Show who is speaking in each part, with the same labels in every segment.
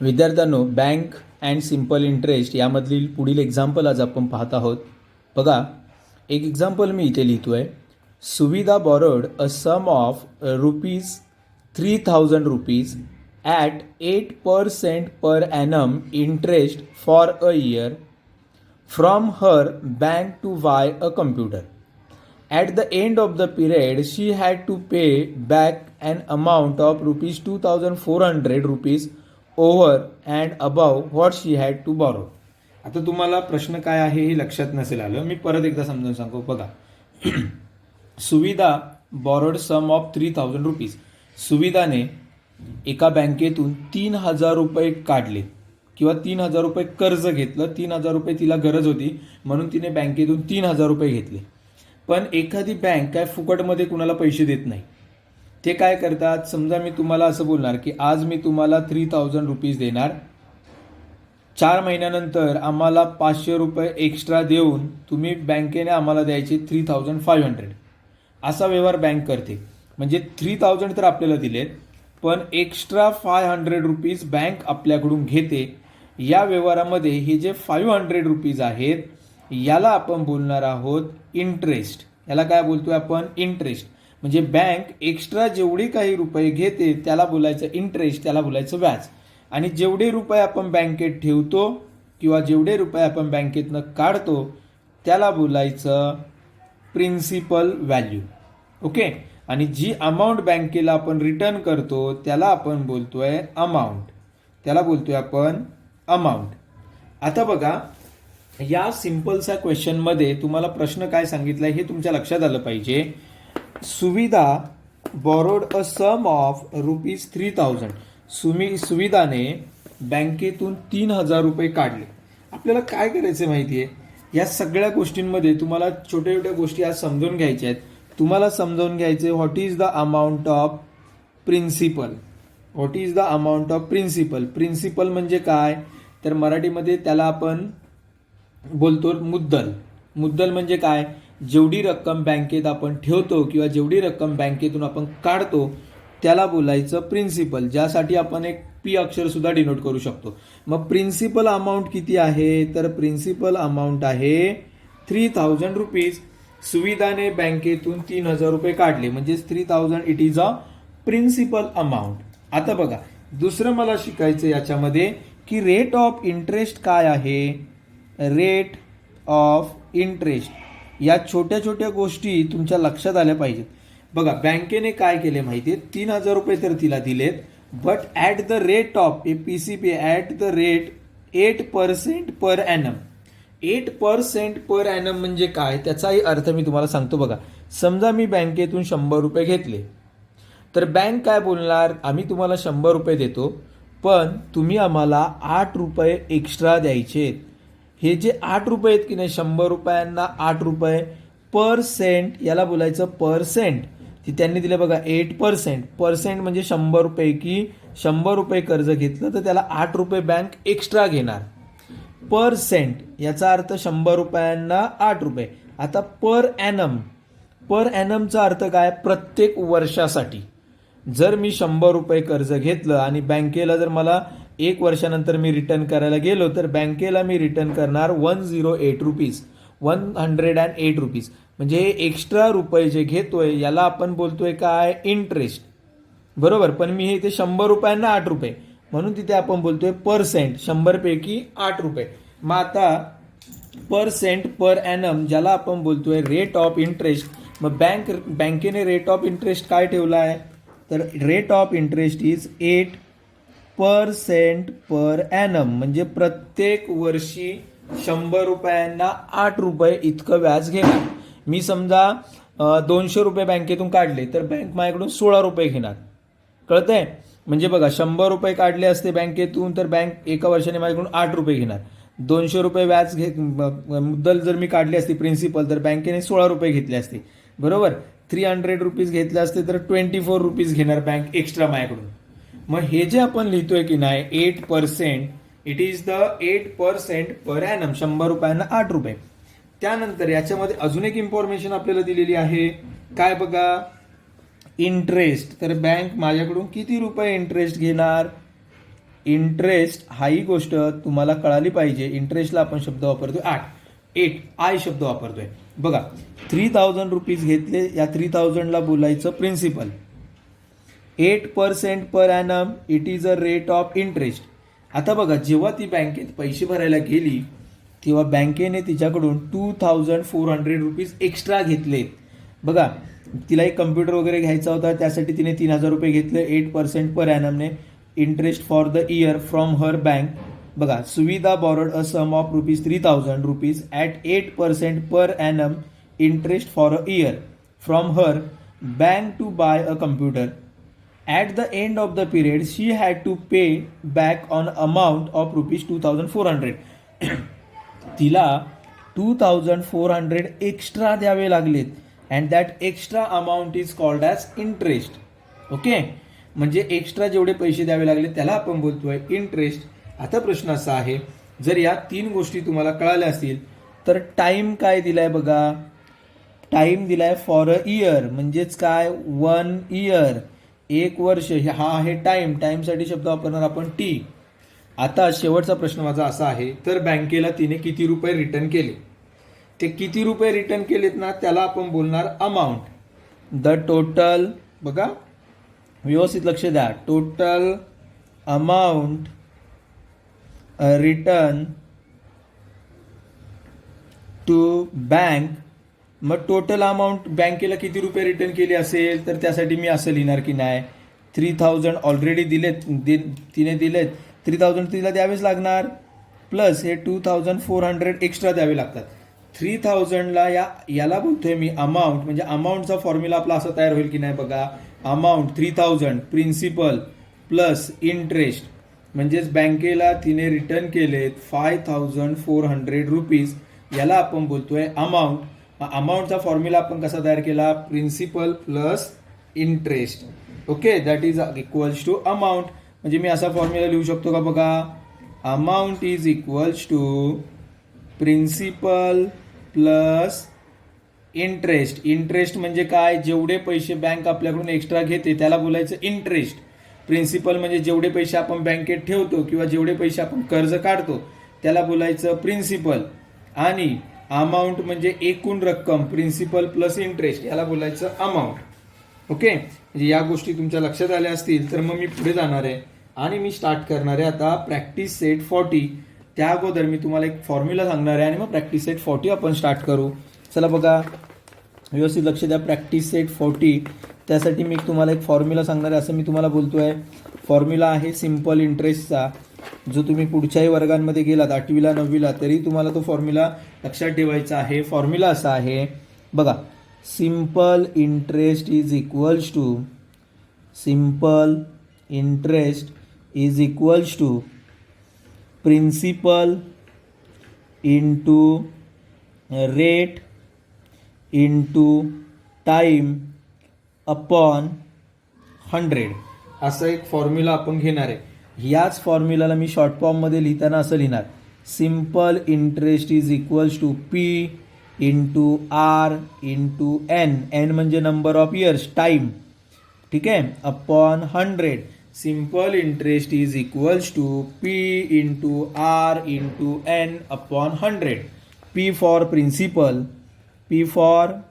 Speaker 1: विद्यार्थ्यांनो, bank and simple interest यामधील पुढील एक्झाम्पल आज आपण पाहत आहोत. बघा, एक एक्झाम्पल मी इथे लिहितो आहे. Suvidha borrowed a sum of ₹3,000 at 8% per annum interest for a year from her bank to buy a computer. At the end of the period, she had to pay back an amount of ₹2,400 over and above what she had to borrow. आता तुम्हाला प्रश्न काय आहे हे लक्षात नसेल आलं, मी परत एकदा समजावून सांगतो. बघा, सुविधा बॉरोड सम ऑफ ₹3,000. सुविधाने एका बँकेतून ₹3,000 काढले किंवा ₹3,000 कर्ज घेतलं. ₹3,000 तिला गरज होती म्हणून तिने बँकेतून ₹3,000 घेतले. पण एखादी बँक काय फुकटमध्ये कुणाला पैसे देत नाही. ते काय करतात, समजा मी तुम्हाला असं बोलणार की आज मी तुम्हाला ₹3,000 देणार, 4 महिन्यानंतर आम्हाला ₹500 एक्स्ट्रा देऊन तुम्ही बँकेने आम्हाला द्यायचे 3,500. असा व्यवहार बँक करते. म्हणजे 3,000 तर आपल्याला दिलेत, पण एक्स्ट्रा ₹500 बँक आपल्याकडून घेते. या व्यवहारामध्ये हे जे ₹500 आहेत याला आपण बोलणार आहोत इंटरेस्ट. याला काय बोलतोय आपण, इंटरेस्ट. म्हणजे बँक एक्स्ट्रा जेवढे काही रुपये घेते त्याला बोलायचं इंटरेस्ट, त्याला बोलायचं व्याज. आणि जेवढे रुपये आपण बँकेत ठेवतो किंवा जेवढे रुपये आपण बँकेतनं काढतो त्याला बोलायचं प्रिन्सिपल व्हॅल्यू. ओके. आणि जी अमाऊंट बँकेला आपण रिटर्न करतो त्याला आपण बोलतोय अमाऊंट. त्याला बोलतोय आपण अमाऊंट. आता बघा, या सिंपलच्या क्वेश्चनमध्ये तुम्हाला प्रश्न काय सांगितलाय हे तुमच्या लक्षात आलं पाहिजे. सुविधा बॉरोड अ सम ऑफ ₹3,000. सुविधाने बँकेतून ₹3,000 काढले. आपल्याला काय करायचं माहिती आहे, या सगळ्या गोष्टींमध्ये तुम्हाला छोट्या छोट्या गोष्टी आज समजून घ्यायच्या आहेत. तुम्हाला समजावून घ्यायचे what is the amount of principal. What is the amount of principal. Principal म्हणजे काय, तर मराठीमध्ये त्याला आपण बोलतो मुद्दल. मुद्दल म्हणजे काय, जेवढी रक्कम बँकेत आपण ठेवतो किंवा जेवढी रक्कम बँकेतून आपण काढतो त्याला बोलायचं प्रिन्सिपल, ज्यासाठी आपण एक पी अक्षर सुद्धा डिनोट करू शकतो. मग प्रिन्सिपल अमाऊंट किती आहे, तर प्रिन्सिपल अमाऊंट आहे ₹3,000. सुविधाने बँकेतून ₹3,000 काढले म्हणजे 3,000 it is a principal amount. आता बघा, दुसरं मला शिकायचं याच्यामध्ये की रेट ऑफ इंटरेस्ट काय आहे. रेट ऑफ इंटरेस्ट या छोट्या छोट्या गोष्टी तुमच्या लक्षात आल्या पाहिजेत. बघा, बँकेने काय केले माहिती आहे, ₹3,000 तर तिला दिलेत, but at the rate of PCP at the rate 8% per annum. 8% per annum म्हणजे काय, त्याचाही अर्थ मी तुम्हाला सांगतो. बघा, समजा मी बँकेतून ₹100 घेतले तर बँक काय बोलणार, आम्ही तुम्हाला ₹100 देतो पण तुम्ही आम्हाला ₹8 एक्स्ट्रा द्यायचे. हे जे ₹8 आहेत की नाही, ₹100 ₹8 पर सेंट, याला बोलायचं पर्सेंट. ती त्यांनी दिलं बघा 8%. पर्सेंट म्हणजे ₹100 की ₹100 कर्ज घेतलं तर त्याला ₹8 बँक एक्स्ट्रा घेणार. पर सेंट याचा अर्थ ₹100 ₹8. आता पर ॲनम. पर ॲनमचा अर्थ काय, प्रत्येक वर्षासाठी. जर मी ₹100 कर्ज घेतलं आणि बँकेला जर मला 1 वर्षानंतर मी रिटर्न करायला गेलो तर बँकेला मी रिटर्न करणार ₹108. ₹108 म्हणजे हे एक्स्ट्रा रुपये जे घेतोय याला आपण बोलतोय काय, इंटरेस्ट. बरोबर. पण मी हे इथे ₹100 ₹8 म्हणून तिथे आपण बोलतोय पर्सेंट. 100 पैकी ₹8. मग आता पर्सेंट पर ॲनम ज्याला आपण बोलतोय रेट ऑफ इंटरेस्ट. मग बँकेने रेट ऑफ इंटरेस्ट काय ठेवला आहे, तर rate of interest is 8% per annum म्हणजे प्रत्येक वर्षी ₹100 ₹8 इतकं व्याज घेणार. मी समजा ₹200 बँकेतून काढले तर बँक माझ्याकडून ₹16 घेणार. कळतंय. म्हणजे बघा, ₹100 काढले असते बँकेतून तर बँक एका वर्षाने माझ्याकडून ₹8 घेणार. ₹200 व्याज मुद्दल जर मी काढली असती प्रिन्सिपल तर बँकेने ₹16 घेतले असते. बरोबर. ₹300 घेतले असते तर ₹24 घेणार बँक एक्स्ट्रा माझ्याकडून. मग हे जे आपण लिहितोय की नाही 8%, it is the 8% per annum. ₹100 ₹8. त्यानंतर याच्यामध्ये अजून एक इन्फॉर्मेशन आपल्याला दिलेली आहे. काय बघा, इंटरेस्ट. तर बँक माझ्याकडून किती रुपये इंटरेस्ट घेणार, इंटरेस्ट हाही गोष्ट तुम्हाला कळाली पाहिजे. इंटरेस्टला आपण शब्द वापरतोय 8 आय शब्द वापरतोय. बघा 3000 रुपीज घेतले, या 3000ला बोलायचं principal. 8% per annum it is a rate of interest. आता बघा जेव्हा ती बँकेत पैसे भरायला गेली तेव्हा बँकेने तिच्याकडून 2400 रुपीज एक्स्ट्रा घेतले. बघा तिला एक कम्प्युटर वगैरे घ्यायचा होता, त्यासाठी तिने 3000 रुपये घेतले 8% पर ॲनमने interest for the year from her bank. बघा सुविधा borrowed a sum of ₹3000 rupees at 8% per annum interest for a year from her bank to buy a computer. At the end of the period, she had to pay back on amount of ₹2400. तिला 2400 extra द्यावे लागलेत and that extra amount is called as interest. Okay, म्हणजे extra जेवढे पैसे द्यावे लागले त्याला आपण बोलतोय इंटरेस्ट. आता प्रश्न असा आहे, जर या 3 गोष्टी तुम्हाला कळाल्या असतील तर टाइम काय दिलाय बघा. टाइम दिलाय फॉर अ इयर, म्हणजेच काय 1 इयर, 1 वर्ष. हा आहे टाइम. टाइमसाठी शब्द वापरणार आपण टी. आता शेवटचा प्रश्न माझा असा आहे, तर बँकेला तिने किती रुपये रिटर्न केले. ते किती रुपये रिटर्न केलेत ना त्याला आपण बोलणार अमाऊंट. द टोटल, बघा व्यवस्थित लक्ष द्या, total amount return to bank. मग टोटल अमाऊंट बँकेला किती रुपये रिटर्न केली असेल तर त्यासाठी मी असं लिहिणार की नाही 3000 ऑलरेडी तिने दिलेत 3000 तिला द्यावेच लागणार, प्लस हे 2400 एक्स्ट्रा द्यावे लागतात. 3000ला याला बोलतोय मी अमाऊंट. म्हणजे अमाऊंटचा फॉर्म्युला आपला असा तयार होईल की नाही बघा. अमाऊंट 3000 प्रिन्सिपल प्लस इंटरेस्ट, म्हणजेच बँकेला तिने रिटर्न केलेत 5400 रुपीज. याला आपण बोलतोय अमाऊंट. अमाऊंटचा फॉर्म्युला आपण कसा तयार केला, principal plus interest. Okay, that is equals to amount. म्हणजे मी असा फॉर्म्युला लिहू शकतो का बघा, amount is equals to principal plus interest. Interest म्हणजे काय, जेवढे पैसे बँक आपल्याकडून एक्स्ट्रा घेते त्याला बोलायचं इंटरेस्ट. प्रिन्सिपल म्हणजे जेवढे पैसे आपण बँकेत ठेवतो किंवा जेवढे पैसे आपण कर्ज काढतो त्याला बोलायचं प्रिन्सिपल. आणि अमाऊंट म्हणजे एकूण रक्कम, प्रिन्सिपल प्लस इंटरेस्ट, याला बोलायचं अमाऊंट. ओके, म्हणजे या गोष्टी तुमच्या लक्षात आल्या असतील तर मग मी पुढे जाणार आहे आणि मी स्टार्ट करणार आहे आता प्रॅक्टिस सेट 40. त्या अगोदर मी तुम्हाला एक फॉर्म्युला सांगणार आहे आणि मग प्रॅक्टिस सेट 40 आपण स्टार्ट करू. चला बघा व्यवस्थित लक्ष द्या. प्रॅक्टिस सेट 40 त्यासाठी मी तुम्हाला एक फॉर्म्युला सांगणार आहे. असं मी तुम्हाला बोलतोय, फॉर्म्युला आहे सिम्पल इंटरेस्टचा. जो तुम्ही पुढच्याही वर्गांमध्ये गेलात 8वीला 9वीला तरी तुम्हाला तो फॉर्म्युला लक्षात ठेवायचा आहे. फॉर्म्युला असा आहे बघा, simple interest is equals to principal into rate into time upon 100. असं एक फॉर्म्युला आपण घेणार आहे. याच फॉर्म्युलाला मी शॉर्ट फॉर्ममध्ये लिहिताना असं लिहिणार, simple interest is equals to P into R into N. N म्हणजे नंबर ऑफ इयर्स, टाइम, ठीक आहे, upon 100. Simple interest is equals to P into R into N upon 100. P for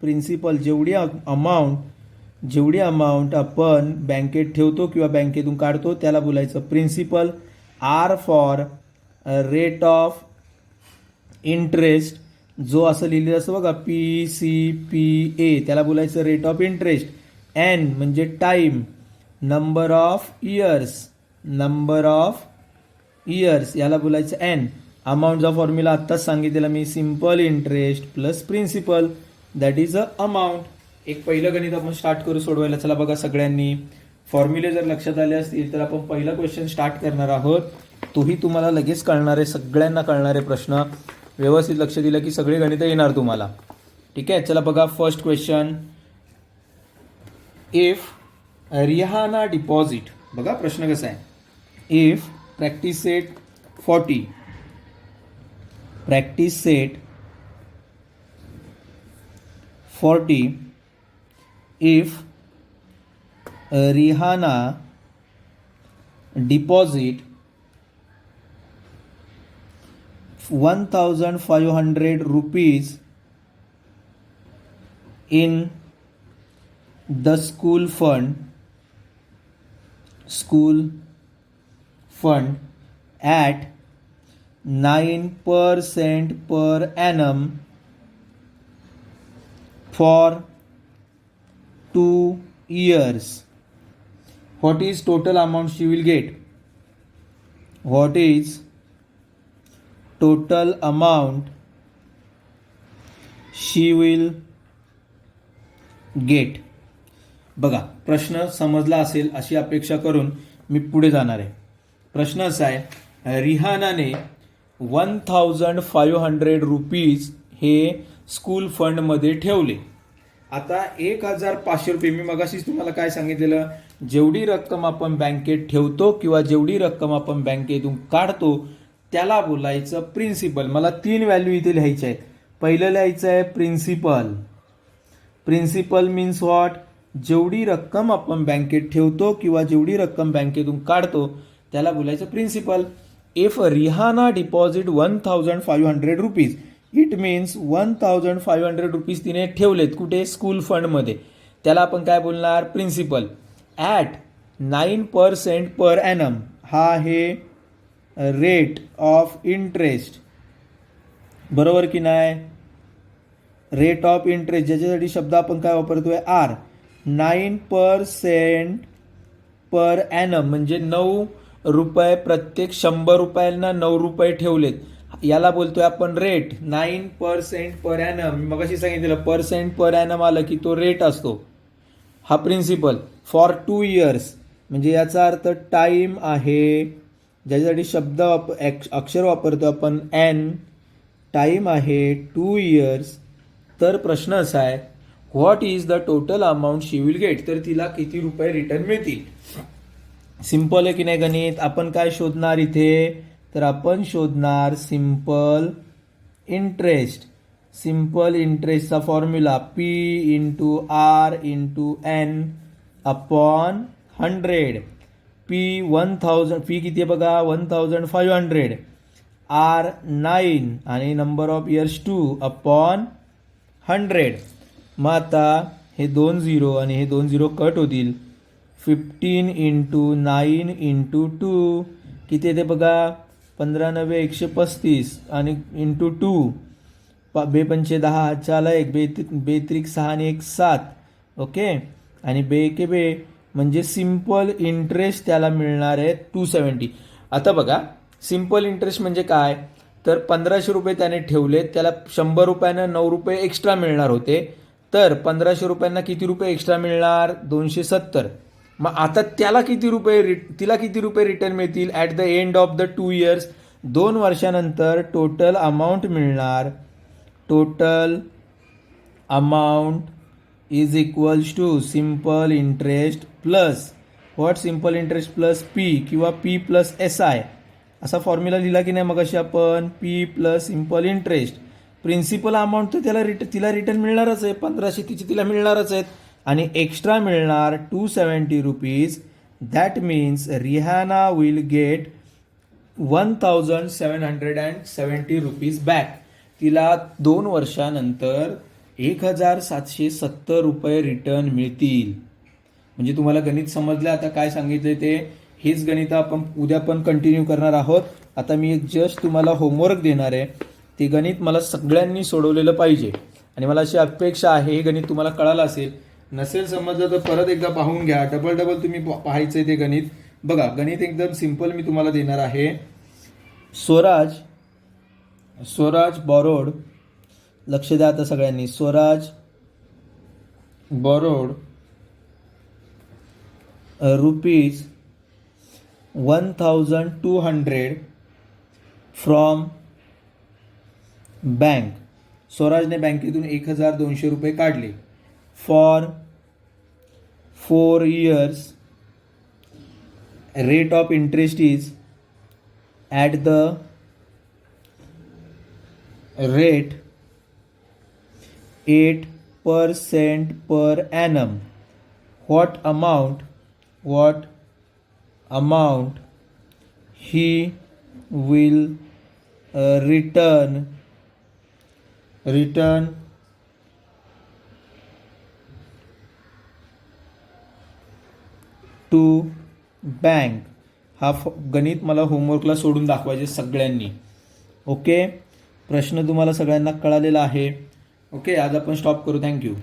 Speaker 1: principal जेवढी amount आपण बँकेत ठेवतो किंवा बँकेतून काढतो त्याला बोलायचं principal. R for rate of interest, जो असं लिहिलेलं असतं बघा PCPA, त्याला बोलायचं रेट ऑफ इंटरेस्ट. एन म्हणजे टाइम, नंबर ऑफ इयर्स, याला बोलायचं एन. अमाऊंटचा फॉर्म्युला आत्ताच सांगितलेला मी, simple interest plus principal, that is a amount. एक पहिलं गणित आपण स्टार्ट करू सोडवायला. चला बघा सगळ्यांनी फॉर्म्युले जर लक्षात आले असतील तर आपण पहिला क्वेश्चन स्टार्ट करणार आहोत. तोही तुम्हाला लगेच कळणार आहे, सगळ्यांना कळणारे प्रश्न. व्यवस्थित लक्ष दिलं की सगळी गणितं येणार तुम्हाला, ठीक आहे. चला बघा first question. If Rihana deposit, बघा प्रश्न कसा आहे. If practice set 40 if Rihanna deposit 1,500 rupees in the school fund at 9% per annum for 2 years. What is total amount she will get? What is total amount she will get? बघा, प्रश्न समजला असेल अशी अपेक्षा करून मी पुढे जाणार आहे. प्रश्न असा आहे, रिहानाने 1,500 रुपीज हे स्कूल फंडमध्ये ठेवले. आता 1,500 रुपये, मी मगाशीच तुम्हाला काय सांगितलेलं, जेवढी रक्कम आपण बँकेत ठेवतो किंवा जेवढी रक्कम आपण बँकेतून काढतो त्याला बोलायचं प्रिन्सिपल. मला 3 व्हॅल्यू इथे लिहायच्या आहेत. पहिलं लिहायचं आहे प्रिन्सिपल. Principal means what? जेवढी रक्कम आपण बँकेत ठेवतो किंवा जेवढी रक्कम बँकेतून काढतो त्याला बोलायचं principal. If Rihana deposit 1,500 rupees, it means 1,500 rupees तिने ठेवलेत कुठे? स्कूल फंडमध्ये. त्याला आपण काय बोलणार? प्रिन्सिपल. ॲट 9% पर ॲनम, हा आहे रेट ऑफ इंटरेस्ट. बरोबर की नाही? रेट ऑफ इंटरेस्ट, ज्याच्यासाठी शब्द आपण काय वापरतोय? आर. 9% पर ॲनम म्हणजे 9 रुपये प्रत्येक 100 रुपयांना 9 रुपये ठेवलेत, याला बोलतोय आपण रेट. 9% पर ॲनम, मग अशी सांगितलेलं पर्सेंट पर ॲनम आलं की तो रेट असतो. हा प्रिन्सिपल. फॉर 2 इयर्स म्हणजे याचा अर्थ टाईम आहे, ज्याच्यासाठी शब्द अक्षर वापरतो आपण एन. टाईम आहे 2 इयर्स. तर प्रश्न असा आहे, what is the total amount she will get? तर तिला किती रुपये रिटर्न मिळतील? सिंपल आहे की नाही गणित? आपण काय शोधणार इथे? तर आपण शोधणार सिंपल इंटरेस्ट. सिंपल इंटरेस्टचा formula P into R into N upon 100. P 1,000, P किती आहे बघा? 1,500. R 9 आणि नंबर ऑफ इयर्स 2 अपॉन 100. मग आता हे 2 0 आणि हे 2 0 कट होतील. 15 इंटू 9 इंटू 2 किती येते बघा? 15 9 135 आणि इंटू 2 बे पंचे 10 चाला 1 बेत्रिक 6 आणि 1 7. ओके, आणि बे के बे म्हणजे सिंपल इंटरेस्ट त्याला मिळणार आहे 270. आता बघा, सिंपल इंटरेस्ट म्हणजे काय? तर 1,500 रुपये त्याने ठेवले, त्याला 100 रुपयानं 9 रुपये एक्स्ट्रा मिळणार होते. तर 1,500 रुपयांना किती रुपये एक्स्ट्रा मिळणार? 270. मग आता तिला किती रुपये रिटर्न मिळतील at the end of the 2 years? 2 वर्षानंतर टोटल अमाऊंट मिळणार. Total amount is equals to simple interest plus what? Simple interest plus P किंवा P प्लस SI असा फॉर्म्युला लिहिला की नाही मग अशी आपण? P plus simple interest. Principal amount तर तिला रिटर्न मिळणारच आहे, 1,500 तिला मिळणारच आहेत आणि एक्स्ट्रा मिळणार 270 rupees. That means Rihana will get 1,770 rupees back. तिला 2 वर्षानंतर 1,770 रुपये रिटर्न मिळतील. म्हणजे तुम्हाला गणित समजलं आता काय सांगितले ते? हेच गणित आपण उद्या पण कंटिन्यू करणार आहोत. आता मी एक जस्ट तुम्हाला होमवर्क देणार आहे, ते गणित मला सगळ्यांनी सोडवलेलं पाहिजे आणि मला अशी अपेक्षा आहे हे गणित तुम्हाला कळालं असेल. नसेल समजलं तर परत एकदा पाहून घ्या, डबल तुम्ही पाहायचं आहे ते गणित. बघा, गणित एकदम सिंपल मी तुम्हाला देणार आहे. स्वराज बॉरोड, लक्ष द्या आता सगळ्यांनी. Swaraj borrowed rupees 1,200 from bank. स्वराजने बँकेतून 1,200 रुपये काढले. For 4 years rate of interest is at the rate 8% per annum. What amount he will return to bank. हा गणित मला होमवर्कला सोडून दाखवायचे सगळ्यांनी. ओके, प्रश्न तुम्हाला सगळ्यांना कळालेला आहे. ओके, आज आपण स्टॉप करू. थँक्यू.